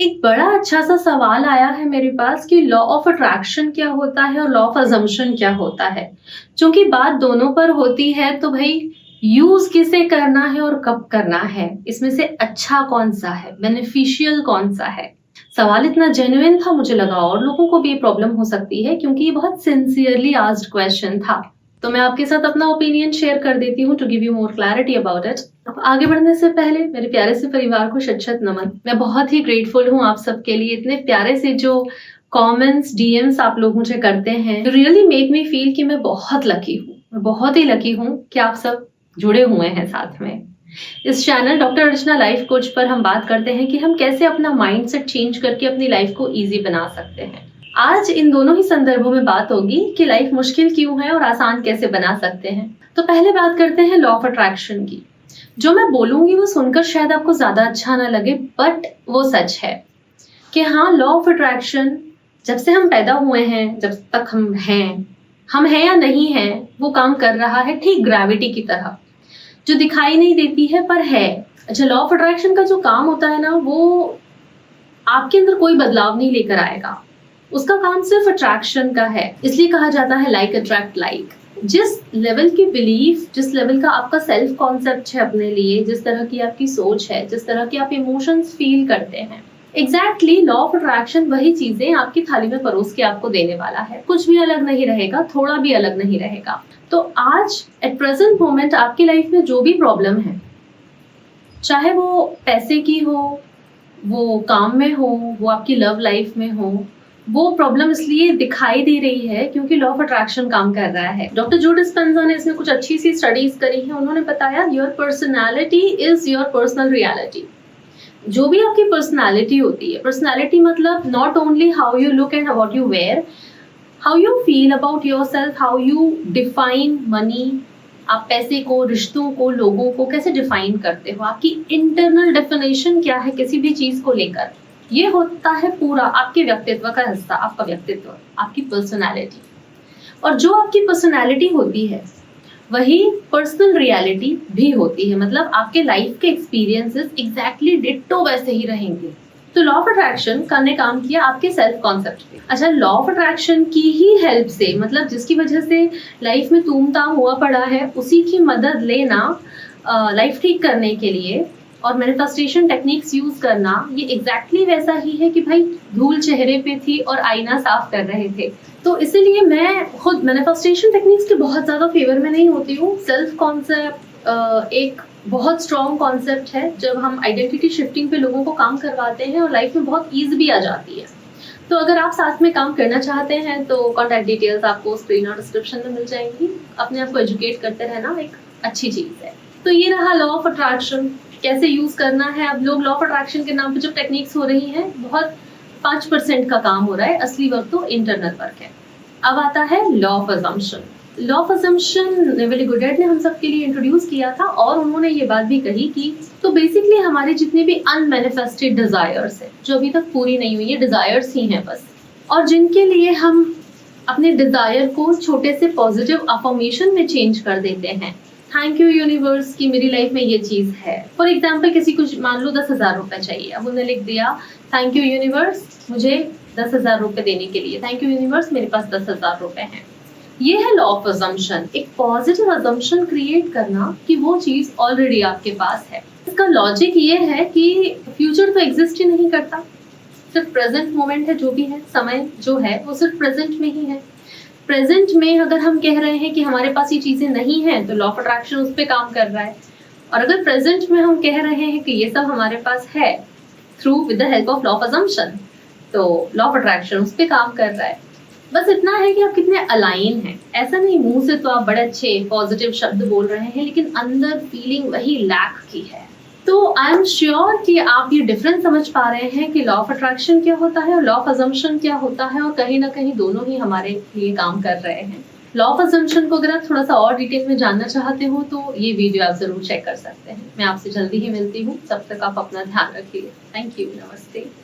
एक बड़ा अच्छा सा सवाल आया है मेरे पास कि लॉ ऑफ अट्रैक्शन क्या होता है और लॉ ऑफ अजम्पशन क्या होता है। चूंकि बात दोनों पर होती है तो भाई यूज किसे करना है और कब करना है, इसमें से अच्छा कौन सा है, बेनिफिशियल कौन सा है। सवाल इतना जेन्युइन था, मुझे लगा और लोगों को भी ये प्रॉब्लम हो सकती है क्योंकि ये बहुत सिंसियरली आस्क्ड क्वेश्चन था। तो मैं आपके साथ अपना ओपिनियन शेयर कर देती हूँ to give you more clarity about it. अब आगे बढ़ने से पहले मेरे प्यारे से परिवार को शत-शत नमन। मैं बहुत ही ग्रेटफुल हूँ आप सबके लिए, इतने प्यारे से जो कमेंट्स डीएम्स आप लोग मुझे करते हैं, रियली मेक मी फील कि मैं बहुत लकी हूँ, मैं बहुत ही लकी हूँ कि आप सब जुड़े हुए हैं साथ में। इस चैनल डॉक्टर अर्चना लाइफ कोच पर हम बात करते हैं कि हम कैसे अपना माइंडसेट चेंज करके अपनी लाइफ को इजी बना सकते हैं। आज इन दोनों ही संदर्भों में बात होगी कि लाइफ मुश्किल क्यों है और आसान कैसे बना सकते हैं। तो पहले बात करते हैं लॉ ऑफ अट्रैक्शन की। जो मैं बोलूंगी वो सुनकर शायद आपको ज्यादा अच्छा ना लगे, बट वो सच है कि हाँ, लॉ ऑफ अट्रैक्शन जब से हम पैदा हुए हैं, जब तक हम हैं या नहीं हैं, वो काम कर रहा है ठीक ग्रेविटी की तरह, जो दिखाई नहीं देती है पर है। अच्छा, लॉ ऑफ अट्रैक्शन का जो काम होता है ना, वो आपके अंदर कोई बदलाव नहीं लेकर आएगा, उसका काम सिर्फ अट्रैक्शन का है। इसलिए कहा जाता है लाइक अट्रैक्ट लाइक। जिस लेवल की बिलीफ, जिस लेवल का आपका सेल्फ कॉन्सेप्ट है अपने लिए, जिस तरह की आपकी सोच है, जिस तरह के आप इमोशंस फील करते हैं, एग्जैक्टली लॉ ऑफ अट्रैक्शन वही चीजें आपकी थाली में परोस के आपको देने वाला है। कुछ भी अलग नहीं रहेगा, थोड़ा भी अलग नहीं रहेगा। तो आज एट प्रेजेंट मोमेंट आपकी लाइफ में जो भी प्रॉब्लम है, चाहे वो पैसे की हो, वो काम में हो, वो आपकी लव लाइफ में हो, वो प्रॉब्लम इसलिए दिखाई दे रही है क्योंकि लॉ ऑफ अट्रैक्शन काम कर रहा है। डॉक्टर जो डिस्पेंजा ने इसमें कुछ अच्छी सी स्टडीज करी है। उन्होंने बताया your personality is your personal reality. जो भी आपकी पर्सनैलिटी होती है, पर्सनैलिटी मतलब not only how you look and what you wear, how you feel about yourself, how you define money, आप पैसे को, रिश्तों को, लोगों को कैसे डिफाइन करते हो, आपकी इंटरनल डेफिनेशन क्या है किसी भी चीज को लेकर। ये होता है पूरा आपके व्यक्तित्व का हिस्सा, आपका व्यक्तित्व, आपकी पर्सनालिटी। और जो आपकी पर्सनालिटी होती है वही पर्सनल रियलिटी भी होती है। मतलब आपके लाइफ के एक्सपीरियंसेस एग्जैक्टली डिट्टो वैसे ही रहेंगे। तो लॉ ऑफ अट्रैक्शन का ने काम किया आपके सेल्फ कॉन्सेप्ट पे। अच्छा, लॉ ऑफ अट्रैक्शन की ही हेल्प से, मतलब जिसकी वजह से लाइफ में तूम ताम हुआ पड़ा है, उसी की मदद लेना लाइफ ठीक करने के लिए और मैनिफेस्टेशन टेक्निक्स यूज करना, ये एग्जैक्टली वैसा ही है कि भाई धूल चेहरे पे थी और आईना साफ कर रहे थे। तो इसीलिए मैं खुद मैनिफेस्टेशन टेक्निक्स के बहुत ज्यादा फेवर में नहीं होती हूँ। सेल्फ कॉन्सेप्ट एक बहुत स्ट्रॉन्ग कॉन्सेप्ट है। जब हम आइडेंटिटी शिफ्टिंग पे लोगों को काम करवाते हैं और लाइफ में बहुत ईज भी आ जाती है। तो अगर आप साथ में काम करना चाहते हैं तो कॉन्टैक्ट डिटेल्स आपको स्क्रीन और डिस्क्रिप्शन में मिल जाएंगी। अपने आप को एजुकेट करते रहना एक अच्छी चीज है। तो ये रहा लॉ ऑफ अट्रैक्शन, कैसे यूज करना है। अब लोग लॉ ऑफ अट्रैक्शन के नाम पे जब टेक्निक्स हो रही हैं, बहुत 5% का काम हो रहा है, असली वर्क तो इंटरनल वर्क है। अब आता है law of assumption. Law of assumption Neville Goddard ने हम सबके लिए इंट्रोड्यूस किया था और उन्होंने ये बात भी कही कि तो बेसिकली हमारे जितने भी अनमैनिफेस्टेड डिजायर्स है, जो अभी तक पूरी नहीं हुई है, डिजायर्स ही हैं बस, और जिनके लिए हम अपने डिजायर को छोटे से पॉजिटिव अफर्मेशन में चेंज कर देते हैं। थैंक यू यूनिवर्स की मेरी लाइफ में ये चीज है। फॉर एग्जाम्पल किसी को मान लो 10,000 रुपए चाहिए, अब उन्होंने लिख दिया थैंक यू यूनिवर्स मुझे 10,000 रुपए देने के लिए, थैंक यू यूनिवर्स मेरे पास 10,000 रुपए हैं। ये है लॉ ऑफ अजम्पशन, एक पॉजिटिव अजम्पशन क्रिएट करना कि वो चीज ऑलरेडी आपके पास है। इसका लॉजिक ये है कि फ्यूचर तो एग्जिस्ट ही नहीं करता, सिर्फ प्रेजेंट मोमेंट है। जो भी है, समय जो है वो सिर्फ प्रेजेंट में ही है। प्रेजेंट में अगर हम कह रहे हैं कि हमारे पास ये चीजें नहीं हैं तो लॉ ऑफ अट्रैक्शन उस पर काम कर रहा है। और अगर प्रेजेंट में हम कह रहे हैं कि ये सब हमारे पास है through with the help of law of assumption, तो लॉ ऑफ अट्रैक्शन उस पर काम कर रहा है। बस इतना है कि आप कितने अलाइन हैं। ऐसा नहीं मुंह से तो आप बड़े अच्छे पॉजिटिव शब्द बोल रहे हैं लेकिन अंदर फीलिंग वही लैक की है। तो आई एम श्योर कि आप ये डिफरेंस समझ पा रहे हैं कि लॉ ऑफ अट्रैक्शन क्या होता है और लॉ ऑफ अजम्पशन क्या होता है, और कहीं ना कहीं दोनों ही हमारे लिए काम कर रहे हैं। लॉ ऑफ अजम्पशन को अगर आप थोड़ा सा और डिटेल में जानना चाहते हो तो ये वीडियो आप जरूर चेक कर सकते हैं। मैं आपसे जल्दी ही मिलती हूँ, तब तक आप अपना ध्यान रखिए। थैंक यू, नमस्ते।